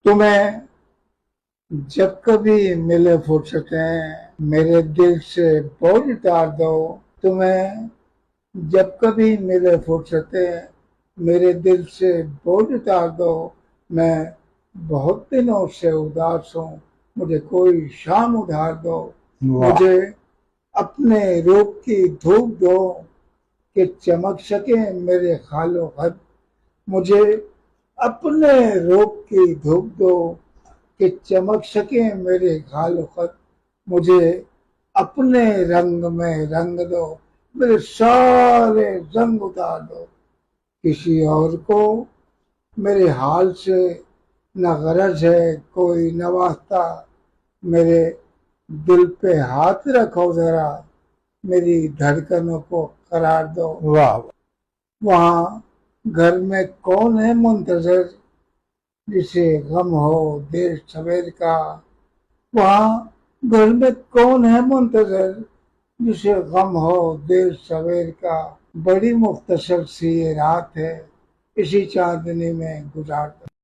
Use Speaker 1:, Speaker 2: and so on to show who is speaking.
Speaker 1: تمہیں جب کبھی ملے فرصتیں میرے دل سے بوجھ اتار دو. تمہیں جب کبھی ملے فرصتیں میرے دل سے بوجھ اتار دو. میں بہت دنوں سے اداس ہوں, مجھے کوئی شام ادھار دو. مجھے اپنے روپ کی دھوپ دو کہ چمک سکے میرے خال و خط. مجھے اپنے روپ کی دھوپ دو کہ چمک سکے میرے خال و خط. مجھے اپنے رنگ میں رنگ دو, میرے سارے رنگ اتار دو. کسی اور کو میرے حال سے نہ غرض ہے کوئی نہ واسطہ. میرے دل پہ ہاتھ رکھو ذرا, میری دھڑکنوں کو قرار دو.
Speaker 2: واہ
Speaker 1: وہاں گھر میں کون ہے منتظر جسے غم ہو دیر سویر کا. وہاں گھر میں کون ہے منتظر جسے غم ہو دیر سویر کا. بڑی مختصر سی یہ رات ہے, اسی چاندنی میں گزار دو.